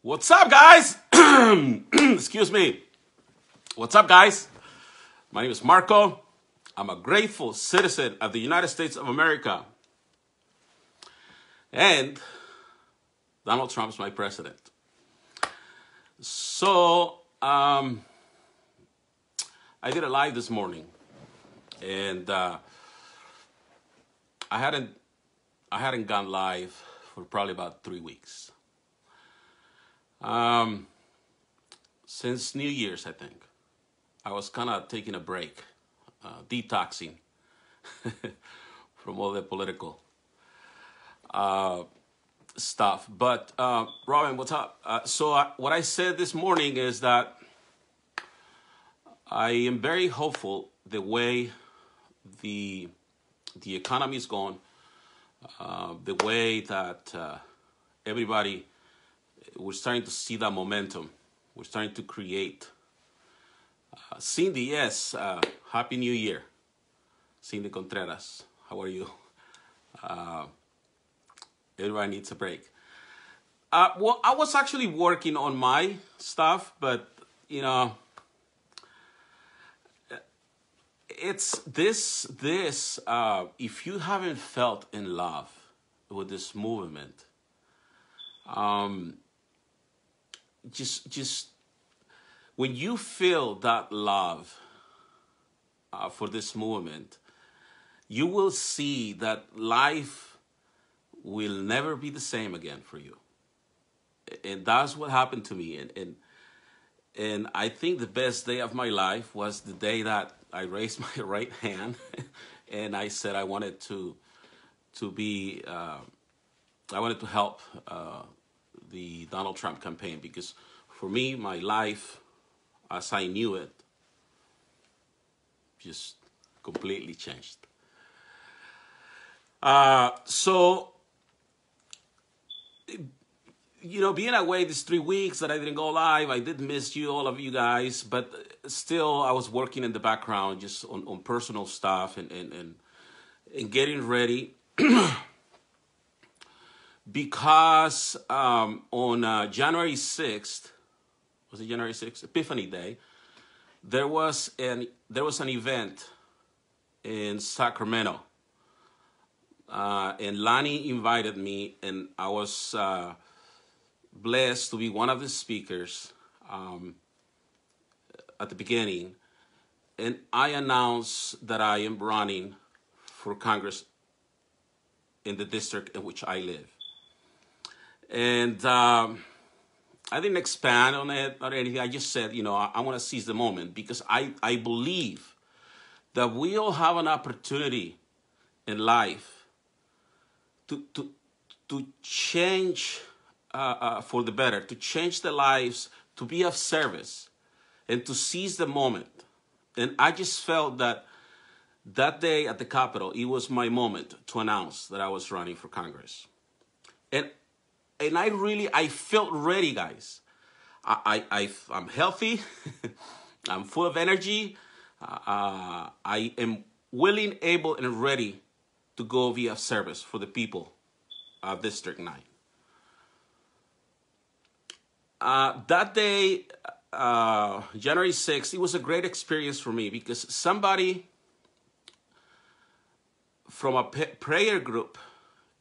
What's up, guys? Excuse me. What's up, guys? My name is Marco. I'm a grateful citizen of the United States of America. And Donald Trump's my president. So, I did a live this morning. And I hadn't gone live for probably about 3 weeks. Since New Year's, I think. I was kind of taking a break, detoxing from all the political stuff. But, Robin, what's up? What I said this morning is that I am very hopeful the way the economy is going, the way that everybody, we're starting to see that momentum. We're starting to create. Cindy, yes, Happy New Year. Cindy Contreras, how are you? Everybody needs a break. Well, I was actually working on my stuff, but, you know, it's this, if you haven't felt in love with this movement, just when you feel that love for this movement, you will see that life will never be the same again for you. And that's what happened to me. And I think the best day of my life was the day that I raised my right hand and I said I wanted to be, I wanted to help the Donald Trump campaign, because for me, my life, as I knew it, just completely changed. So, you know, being away these 3 weeks that I didn't go live, I did miss you, all of you guys, but still I was working in the background just on personal stuff and getting ready. Because on January 6th, was it January 6th? Epiphany Day, there was an event in Sacramento. And Lonnie invited me, and I was blessed to be one of the speakers at the beginning. And I announced that I am running for Congress in the district in which I live. And I didn't expand on it or anything. I just said, you know, I want to seize the moment, because I believe that we all have an opportunity in life to change for the better, to change the lives, to be of service, and to seize the moment. And I just felt that day at the Capitol, it was my moment to announce that I was running for Congress. And I felt ready, guys. I'm healthy. I'm full of energy. I am willing, able, and ready to go be of service for the people of District 9. That day, January 6th, it was a great experience for me, because somebody from a prayer group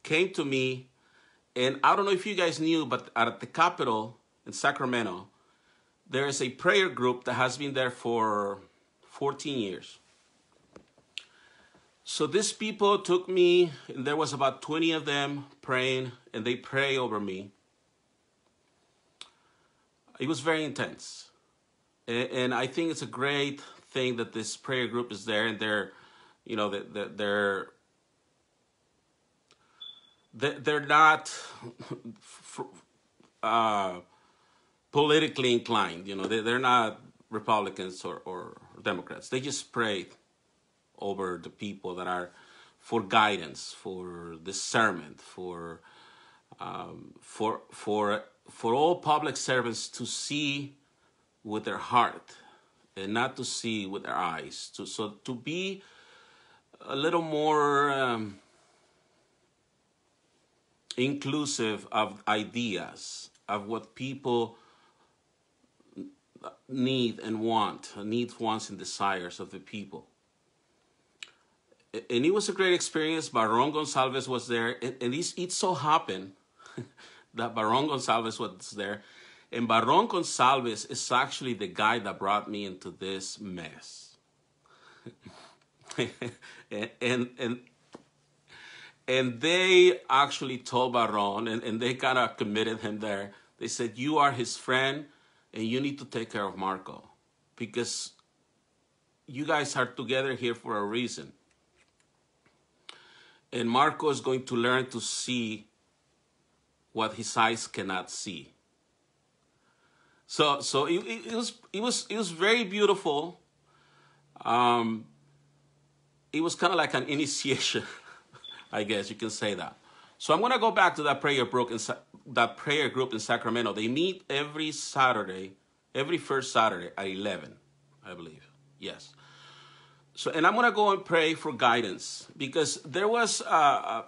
came to me. And I don't know if you guys knew, but at the Capitol in Sacramento, there is a prayer group that has been there for 14 years. So these people took me, and there was about 20 of them praying, and they pray over me. It was very intense. And I think it's a great thing that this prayer group is there, and they're, you know, they're not politically inclined. You know, they're not Republicans or Democrats. They just pray over the people that are for guidance, for discernment, for all public servants to see with their heart and not to see with their eyes. So to be a little more inclusive of ideas of what people need and want, needs, wants, and desires of the people. And it was a great experience. Baron Gonsalves was there, and it so happened that Baron Gonsalves was there, and Baron Gonsalves is actually the guy that brought me into this mess. and, and and they actually told Baron, and they kind of committed him there. They said, you are his friend, and you need to take care of Marco, because you guys are together here for a reason. And Marco is going to learn to see what his eyes cannot see. So it was very beautiful. It was kind of like an initiation, I guess you can say that. So I'm going to go back to that prayer group in Sacramento. They meet every Saturday, every first Saturday at 11, I believe. Yes. So, and I'm going to go and pray for guidance, because there was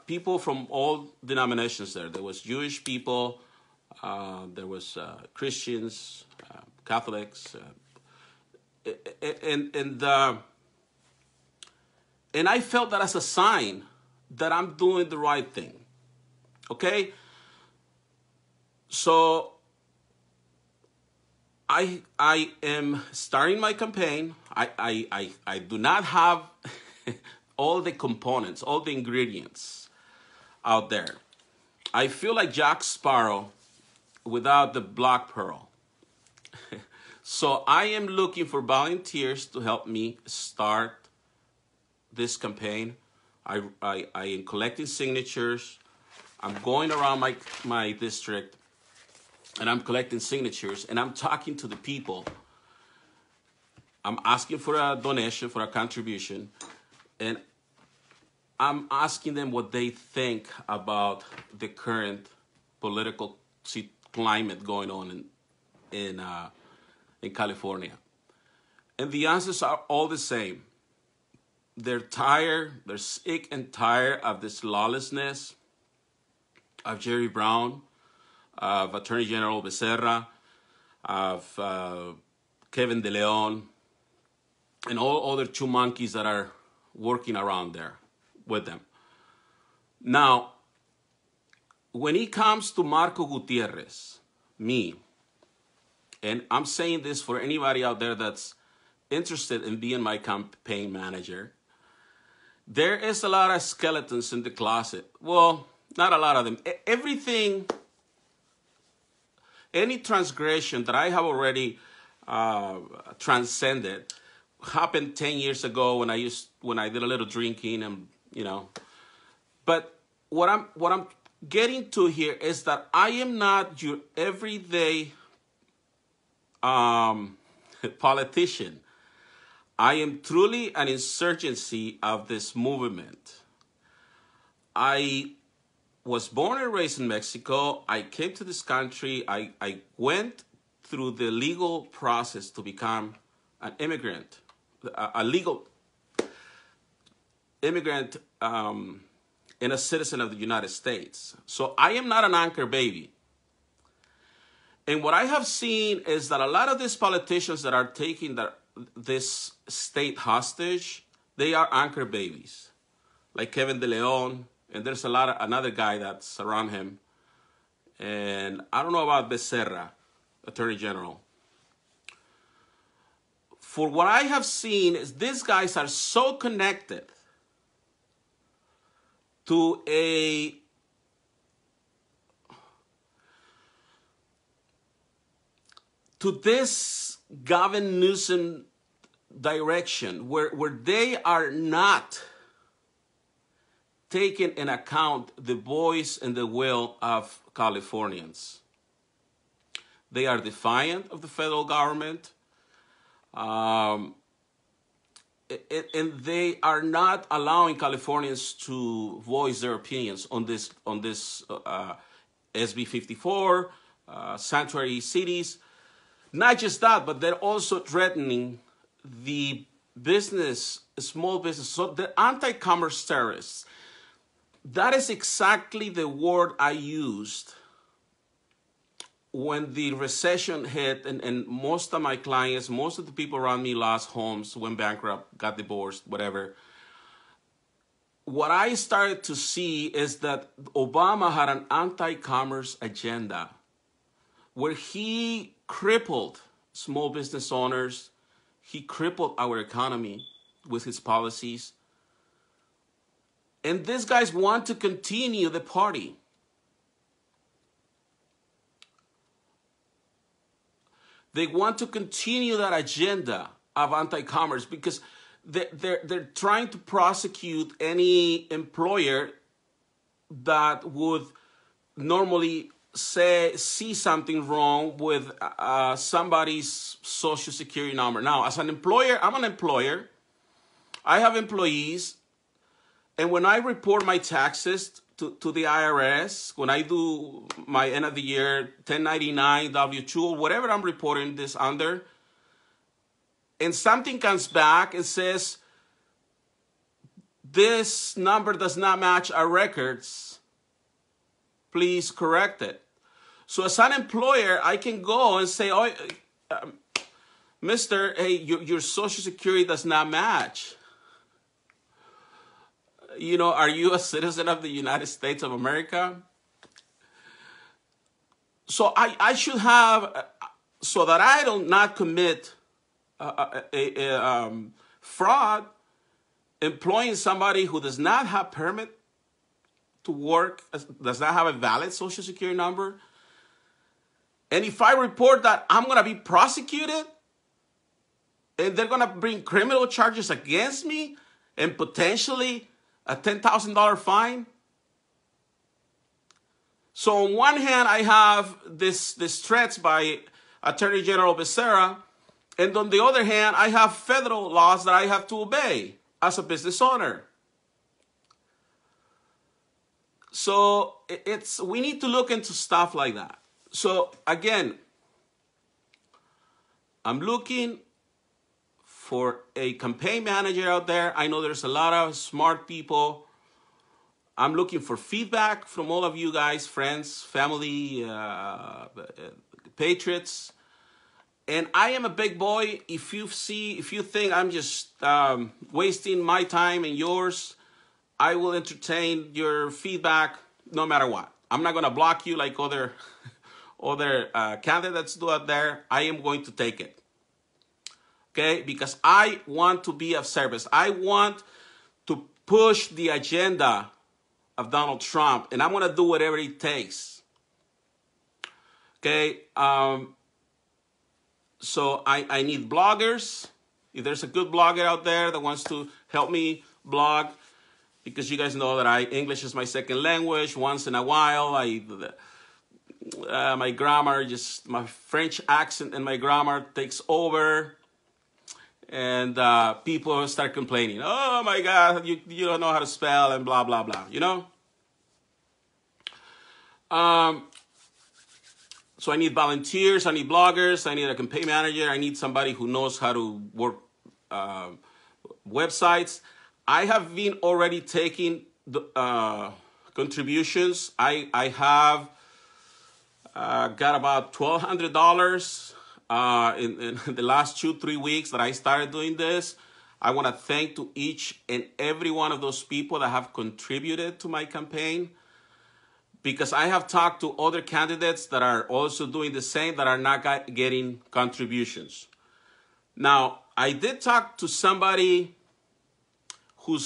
people from all denominations there. There was Jewish people, there was Christians, Catholics, and I felt that as a sign that I'm doing the right thing. Okay? So I am starting my campaign. I do not have all the components, all the ingredients out there. I feel like Jack Sparrow without the black pearl. So I am looking for volunteers to help me start this campaign. I am collecting signatures. I'm going around my district, and I'm collecting signatures, and I'm talking to the people. I'm asking for a donation, for a contribution, and I'm asking them what they think about the current political climate going on in California. And the answers are all the same. They're tired, they're sick and tired of this lawlessness, of Jerry Brown, of Attorney General Becerra, of Kevin De Leon, and all other two monkeys that are working around there with them. Now, when it comes to Marco Gutierrez, me, and I'm saying this for anybody out there that's interested in being my campaign manager, there is a lot of skeletons in the closet. Well, not a lot of them. Everything, any transgression that I have already transcended happened 10 years ago when I did a little drinking, and But what I'm getting to here is that I am not your everyday politician. I am truly an insurgency of this movement. I was born and raised in Mexico. I came to this country. I went through the legal process to become an immigrant, a legal immigrant, and a citizen of the United States. So I am not an anchor baby. And what I have seen is that a lot of these politicians that are taking this state hostage, they are anchor babies, like Kevin De Leon, and there's another guy that's around him. And I don't know about Becerra, Attorney General. For what I have seen is these guys are so connected to this Gavin Newsom direction where they are not taking in account the voice and the will of Californians. They are defiant of the federal government, and they are not allowing Californians to voice their opinions on this SB 54, sanctuary cities. Not just that, but they're also threatening the small business. So the anti-commerce terrorists, that is exactly the word I used when the recession hit, and most of my clients, most of the people around me lost homes, went bankrupt, got divorced, whatever. What I started to see is that Obama had an anti-commerce agenda where he crippled small business owners. He crippled our economy with his policies. And these guys want to continue the party. They want to continue that agenda of anti-commerce because they're trying to prosecute any employer that would normally see something wrong with somebody's social security number. Now, as an employer, I'm an employer. I have employees. And when I report my taxes to the IRS, when I do my end of the year 1099, W-2, or whatever I'm reporting this under, and something comes back and says, this number does not match our records, please correct it. So as an employer, I can go and say, oh, mister, hey, your social security does not match. You know, are you a citizen of the United States of America? So I should have, so that I do not commit fraud, employing somebody who does not have permit to work, does not have a valid social security number. And if I report that, I'm going to be prosecuted and they're going to bring criminal charges against me and potentially a $10,000 fine. So on one hand, I have this threats by Attorney General Becerra, and on the other hand, I have federal laws that I have to obey as a business owner. So we need to look into stuff like that. So again, I'm looking for a campaign manager out there. I know there's a lot of smart people. I'm looking for feedback from all of you guys, friends, family, patriots. And I am a big boy. If you think I'm just wasting my time and yours, I will entertain your feedback no matter what. I'm not going to block you like other candidates do out there. I am going to take it. Okay, because I want to be of service. I want to push the agenda of Donald Trump, and I'm going to do whatever it takes. Okay, so I need bloggers. If there's a good blogger out there that wants to help me blog, because you guys know that English is my second language. Once in a while, my grammar, my French accent and my grammar takes over. And people start complaining, oh my God, you don't know how to spell and blah, blah, blah, you know? So I need volunteers, I need bloggers, I need a campaign manager, I need somebody who knows how to work websites. I have been already taking the contributions. I have got about $1,200 in the last 2-3 weeks that I started doing this. I want to thank to each and every one of those people that have contributed to my campaign, because I have talked to other candidates that are also doing the same that are not getting contributions. Now, I did talk to somebody who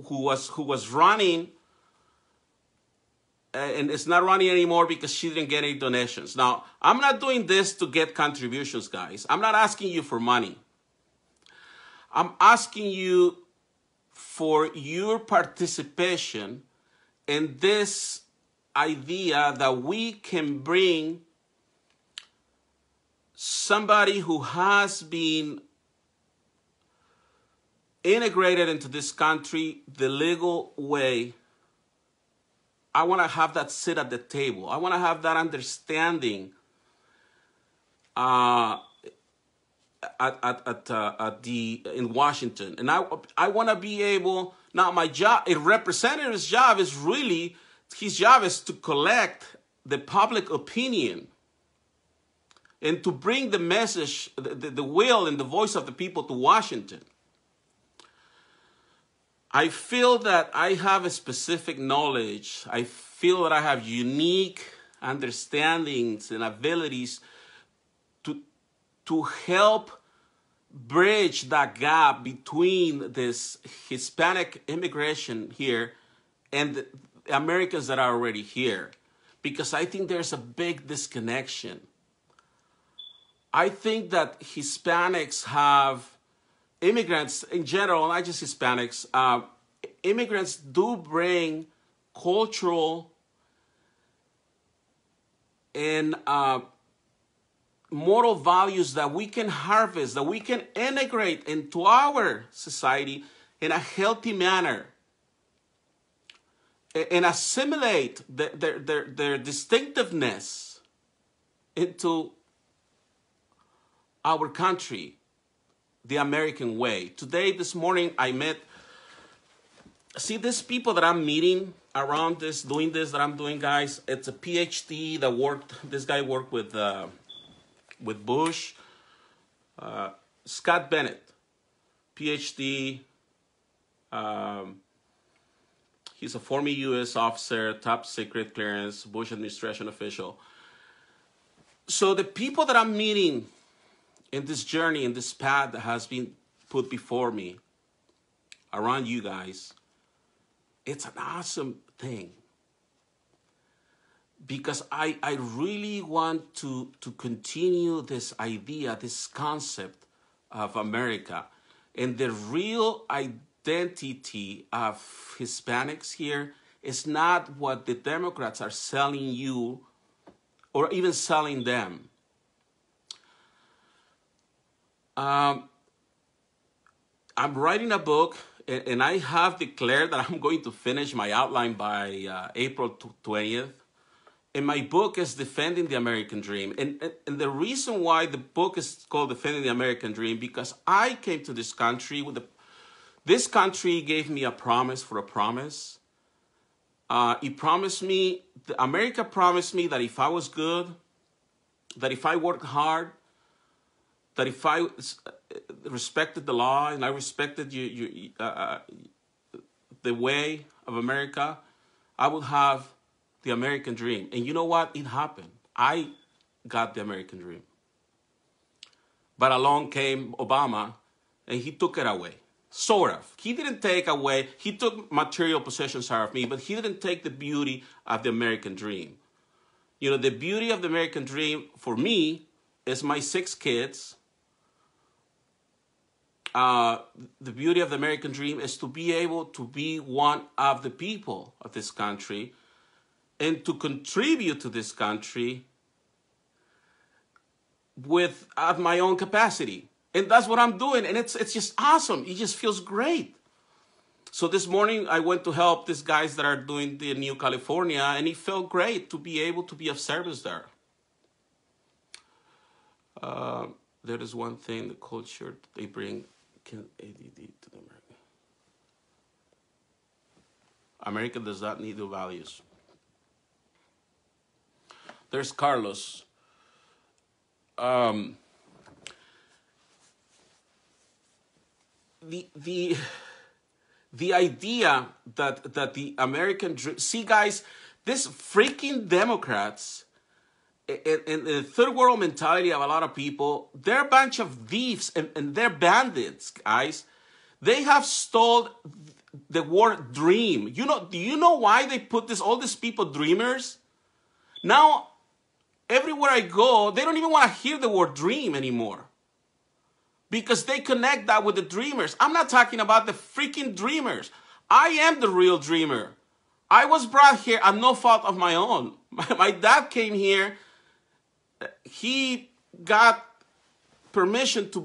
was running, and it's not running anymore because she didn't get any donations. Now, I'm not doing this to get contributions, guys. I'm not asking you for money. I'm asking you for your participation in this idea that we can bring somebody who has been integrated into this country the legal way. I want to have that sit at the table. I want to have that understanding in Washington. And I want to be able, now my job, a representative's job is really, his job is to collect the public opinion and to bring the message, the will and the voice of the people to Washington. I feel that I have a specific knowledge. I feel that I have unique understandings and abilities to help bridge that gap between this Hispanic immigration here and the Americans that are already here. Because I think there's a big disconnection. I think that Hispanics have, immigrants in general, not just Hispanics, immigrants do bring cultural and moral values that we can harvest, that we can integrate into our society in a healthy manner and assimilate their distinctiveness into our country, the American way. Today, this morning, I met, see these people that I'm meeting around this, doing this that I'm doing, guys, it's a PhD that worked, this guy worked with Bush, Scott Bennett, PhD, he's a former U.S. officer, top secret clearance, Bush administration official. So the people that I'm meeting in this journey, in this path that has been put before me, around you guys, it's an awesome thing. Because I really want to continue this idea, this concept of America. And the real identity of Hispanics here is not what the Democrats are selling you or even selling them. I'm writing a book, and I have declared that I'm going to finish my outline by April 20th. And my book is Defending the American Dream. And the reason why the book is called Defending the American Dream, because I came to this country with this country gave me a promise for a promise. It promised me, America promised me that if I was good, that if I worked hard, that if I respected the law and I respected the way of America, I would have the American dream. And you know what? It happened. I got the American dream. But along came Obama, and he took it away. Sort of. He didn't take away, he took material possessions out of me, but he didn't take the beauty of the American dream. You know, the beauty of the American dream for me is my 6 kids. The beauty of the American dream is to be able to be one of the people of this country and to contribute to this country at my own capacity. And that's what I'm doing. And it's just awesome. It just feels great. So this morning I went to help these guys that are doing the New California, and it felt great to be able to be of service there. There is one thing, the culture they bring can ADD to the American. America does not need the values. There's Carlos. The idea that the American dream. See, guys, this freaking Democrats and the third world mentality of a lot of people, they're a bunch of thieves and they're bandits, guys. They have stole the word dream. Do you know why they put all these people dreamers? Now, everywhere I go, they don't even want to hear the word dream anymore. Because they connect that with the dreamers. I'm not talking about the freaking dreamers. I am the real dreamer. I was brought here at no fault of my own. My dad came here. He got permission to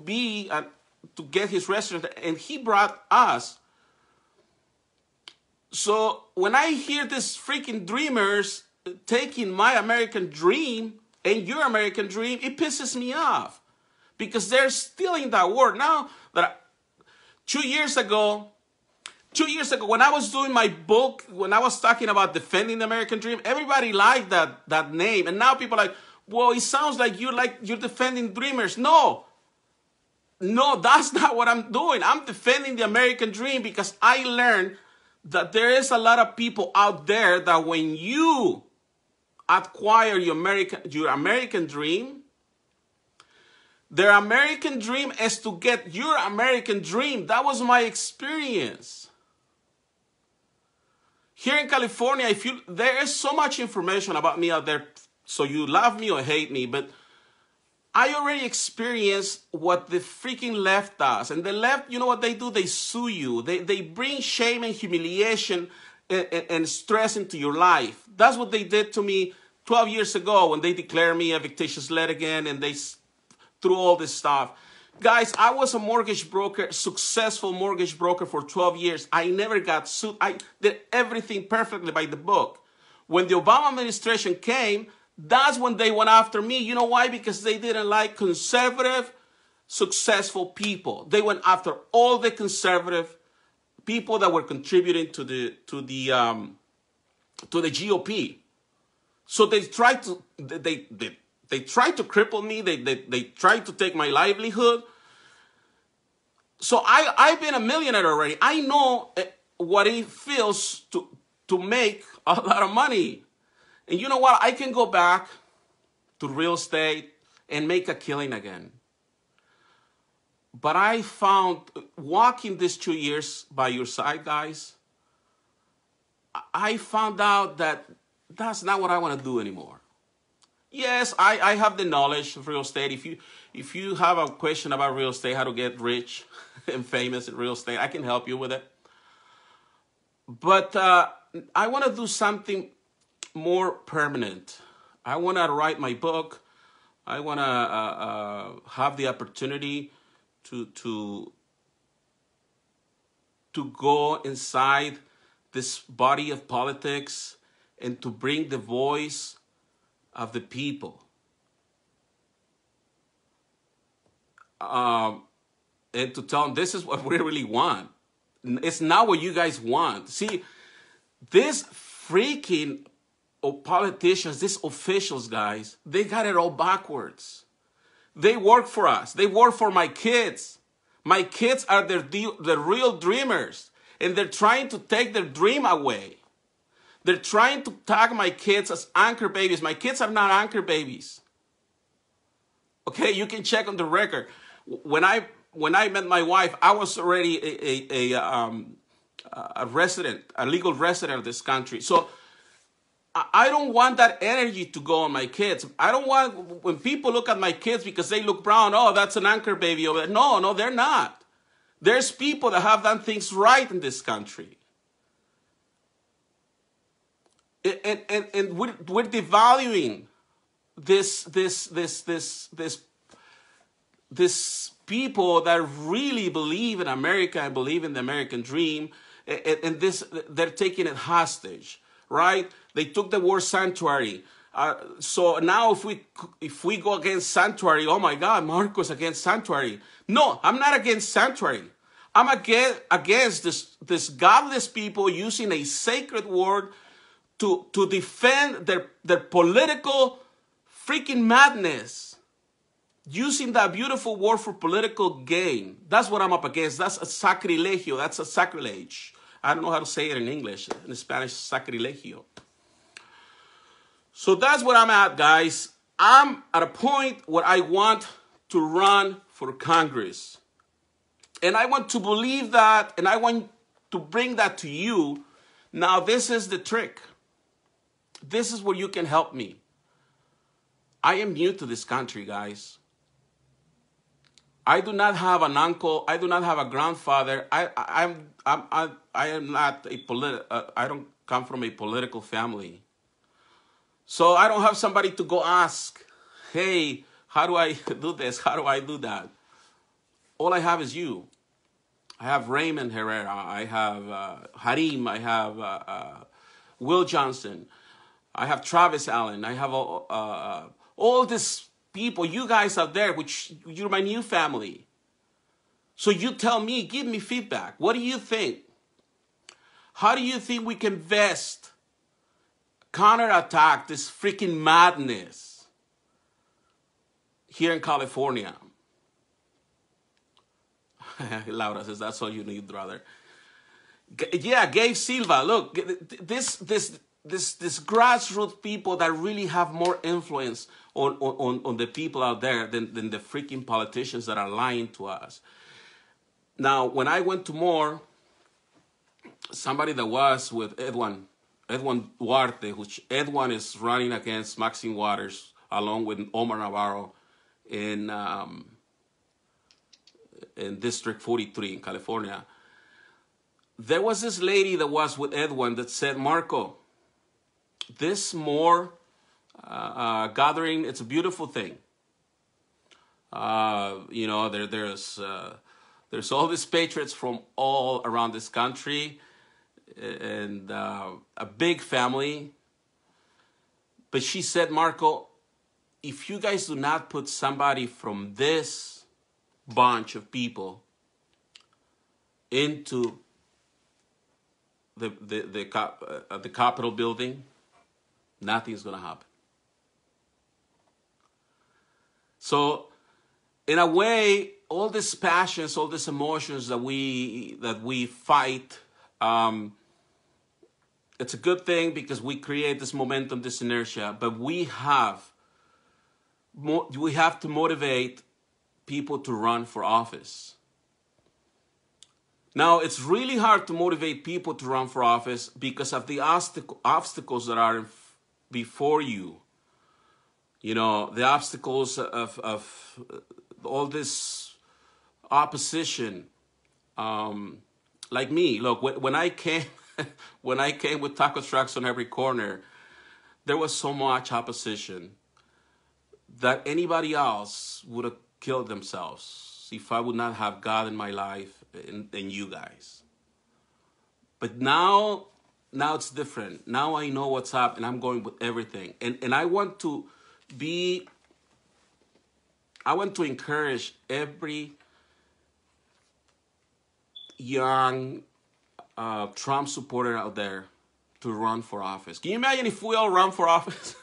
get his restaurant, and he brought us. So when I hear these freaking dreamers taking my American dream and your American dream, it pisses me off. Because they're stealing that word. Now, 2 years ago, when I was doing my book, when I was talking about defending the American dream, everybody liked that name. And now people are like, Well, it sounds like you're defending dreamers. No, no, that's not what I'm doing. I'm defending the American dream because I learned that there is a lot of people out there that when you acquire your American dream, their American dream is to get your American dream. That was my experience. Here in California, there is so much information about me out there, so you love me or hate me, but I already experienced what the freaking left does. And the left, you know what they do? They sue you. They bring shame and humiliation and stress into your life. That's what they did to me 12 years ago when they declared me a fictitious litigant and they threw all this stuff. Guys, I was a mortgage broker, successful mortgage broker for 12 years. I never got sued. I did everything perfectly by the book. When the Obama administration came, that's when they went after me. You know why? Because they didn't like conservative, successful people. They went after all the conservative people that were contributing to the GOP. So they tried to they tried to cripple me. They tried to take my livelihood. So I've been a millionaire already. I know what it feels to make a lot of money. And you know what? I can go back to real estate and make a killing again. But I found, walking these 2 years by your side, guys, I found out that that's not what I want to do anymore. Yes, I have the knowledge of real estate. If you have a question about real estate, how to get rich and famous in real estate, I can help you with it. But I want to do something more permanent. I want to write my book. I want to have the opportunity to go inside this body of politics and to bring the voice of the people. And to tell them this is what we really want. It's not what you guys want. See, this freaking politicians, these officials, guys, they got it all backwards. They work for us. They work for my kids. My kids are the real dreamers, and they're trying to take their dream away. They're trying to tag my kids as anchor babies. My kids are not anchor babies. Okay, you can check on the record. When I met my wife, I was already a resident, a legal resident of this country. So I don't want that energy to go on my kids. I don't want, when people look at my kids because they look brown, oh, that's an anchor baby. No, they're not. There's people that have done things right in this country. And we're devaluing this people that really believe in America and believe in the American dream, and they're taking it hostage, right? They took the word sanctuary. So now if we go against sanctuary, oh my God, Marco's against sanctuary. No, I'm not against sanctuary. I'm against this godless people using a sacred word to defend their political freaking madness. Using that beautiful word for political gain. That's what I'm up against. That's a sacrilegio. That's a sacrilege. I don't know how to say it in English. In Spanish, sacrilegio. So that's where I'm at, guys. I'm at a point where I want to run for Congress. And I want to believe that, and I want to bring that to you. Now, this is the trick. This is where you can help me. I am new to this country, guys. I do not have an uncle. I do not have a grandfather. I am not I don't come from a political family. So I don't have somebody to go ask, hey, how do I do this? How do I do that? All I have is you. I have Raymond Herrera. I have Harim. I have Will Johnson. I have Travis Allen. I have all these people, you guys out there, which you're my new family. So you tell me, give me feedback. What do you think? How do you think we can counterattack this freaking madness? here in California. Laura says, that's all you need, brother. Yeah, Gabe Silva. Look, this grassroots people that really have more influence on the people out there than the freaking politicians that are lying to us. Now, when I went to Moore, somebody that was with Edwin Duarte, which Edwin is running against Maxine Waters along with Omar Navarro in District 43 in California. There was this lady that was with Edwin that said, Marco, this Moore gathering, it's a beautiful thing. You know, there's all these patriots from all around this country and a big family. But she said, Marco, if you guys do not put somebody from this bunch of people into the Capitol building, nothing's going to happen. So, in a way, all these passions, all these emotions that we fight, it's a good thing because we create this momentum, this inertia. But we have to motivate people to run for office. Now, it's really hard to motivate people to run for office because of the obstacles that are before you. You know, the obstacles of all this opposition. Like me, look, when I came with taco trucks on every corner, there was so much opposition that anybody else would have killed themselves if I would not have God in my life and you guys. But now it's different. Now I know what's up and I'm going with everything. And I want to encourage every young Trump supporter out there to run for office. Can you imagine if we all run for office?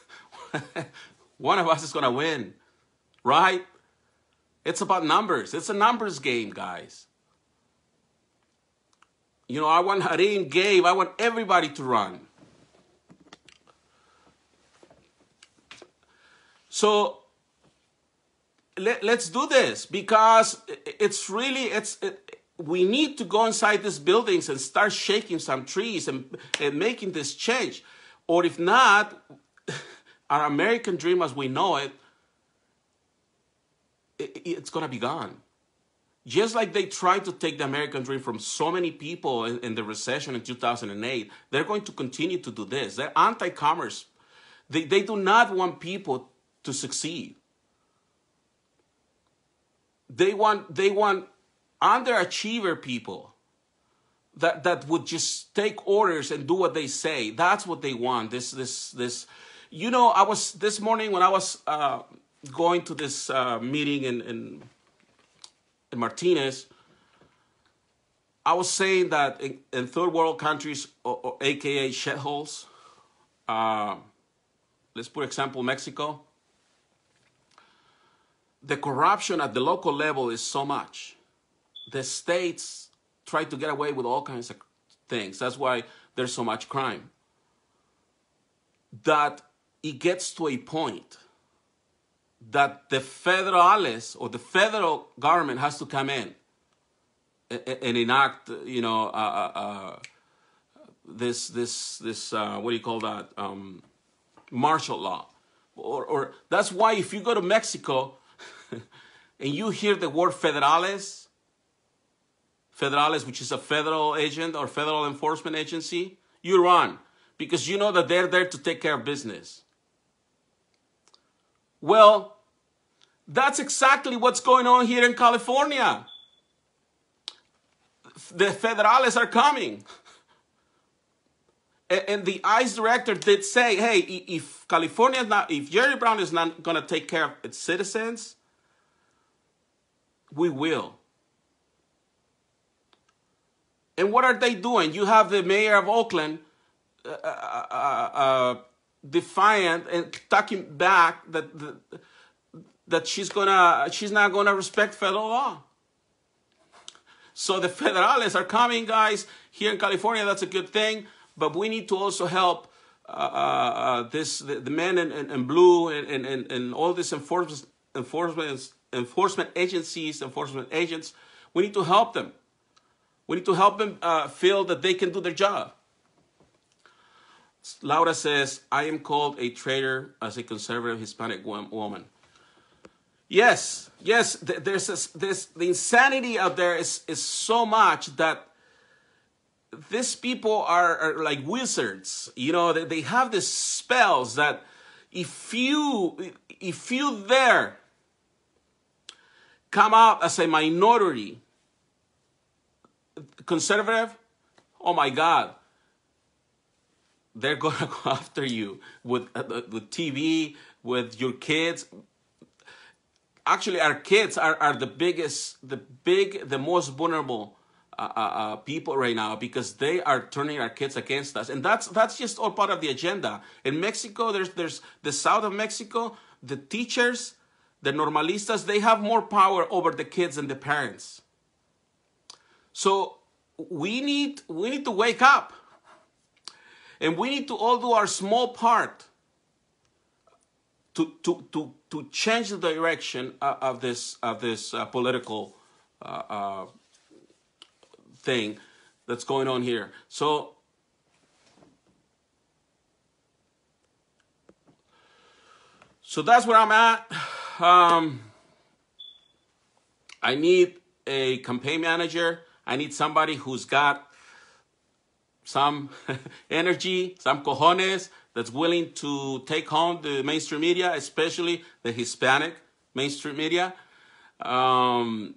One of us is going to win, right? It's about numbers. It's a numbers game, guys. You know, I want Harim, Gabe, I want everybody to run. So let's do this because we need to go inside these buildings and start shaking some trees and making this change. Or if not, our American dream as we know it, it's going to be gone. Just like they tried to take the American dream from so many people in the recession in 2008, they're going to continue to do this. They're anti-commerce. They do not want people to succeed. They want underachiever people that would just take orders and do what they say. That's what they want. This. You know, I was this morning when I was going to this meeting in Martinez, I was saying that in third world countries, or AKA shitholes, let's put example Mexico, the corruption at the local level is so much. The states try to get away with all kinds of things. That's why there's so much crime. That it gets to a point that the federales or the federal government has to come in and enact, you know, this what do you call that? Martial law. Or that's why if you go to Mexico and you hear the word federales, which is a federal agent or federal enforcement agency, you run because you know that they're there to take care of business. Well, that's exactly what's going on here in California. The federales are coming. And the ICE director did say, hey, if Jerry Brown is not going to take care of its citizens, we will. And what are they doing? You have the mayor of Oakland defiant and talking back that that she's not gonna respect federal law. So the federales are coming, guys, here in California. That's a good thing, but we need to also help the men in blue and all these enforcement agencies, enforcement agents. We need to help them. We need to help them feel that they can do their job. Laura says, I am called a traitor as a conservative Hispanic woman. Yes, the insanity out there is so much that these people are like wizards. You know, they have these spells that if you there come out as a minority conservative, oh my God, they're gonna go after you with TV, with your kids. Actually, our kids are the most vulnerable people right now, because they are turning our kids against us, and that's just all part of the agenda. In Mexico, there's the south of Mexico, the teachers, the normalistas, they have more power over the kids than the parents. So we need to wake up, and we need to all do our small part to change the direction of this political thing that's going on here. So that's where I'm at. I need a campaign manager. I need somebody who's got some energy, some cojones, that's willing to take home the mainstream media, especially the Hispanic mainstream media. And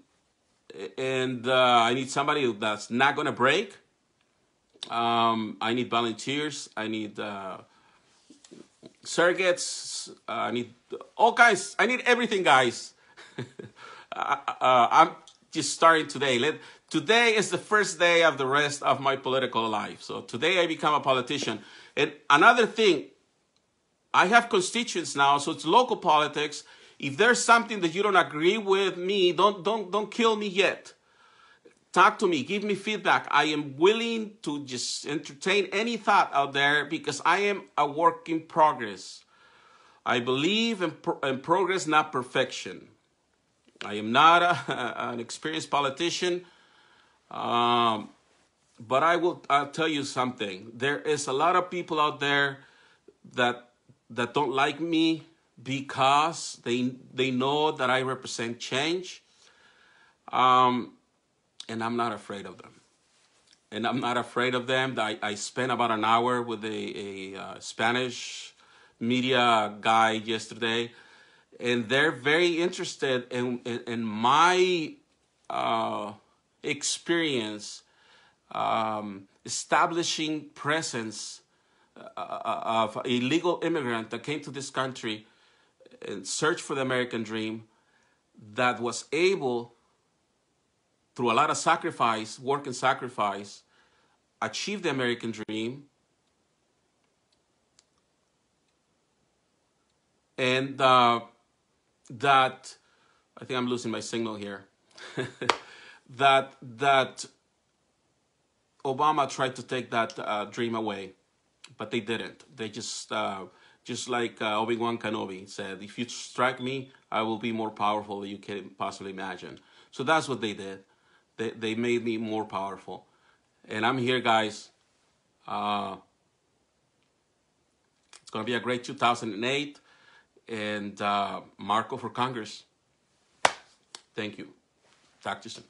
I need somebody that's not going to break. I need volunteers. I need surrogates. I need all kinds. I need everything, guys. I'm just starting today. Today is the first day of the rest of my political life. So today I become a politician. And another thing, I have constituents now, so it's local politics. If there's something that you don't agree with me, don't kill me yet. Talk to me, give me feedback. I am willing to just entertain any thought out there, because I am a work in progress. I believe in progress, not perfection. I am not an experienced politician, but I'll tell you something. There is a lot of people out there that don't like me because they know that I represent change, and I'm not afraid of them. And I'm not afraid of them. I spent about an hour with a Spanish media guy yesterday, and they're very interested in my experience establishing presence of a legal immigrant that came to this country and searched for the American dream, that was able, through a lot of sacrifice, work and sacrifice, achieve the American dream. And that, I think I'm losing my signal here, that Obama tried to take that dream away, but they didn't. They just like Obi-Wan Kenobi said, if you strike me, I will be more powerful than you can possibly imagine. So that's what they did. They made me more powerful. And I'm here, guys. It's going to be a great 2008. And Marco for Congress. Thank you. Talk to you soon.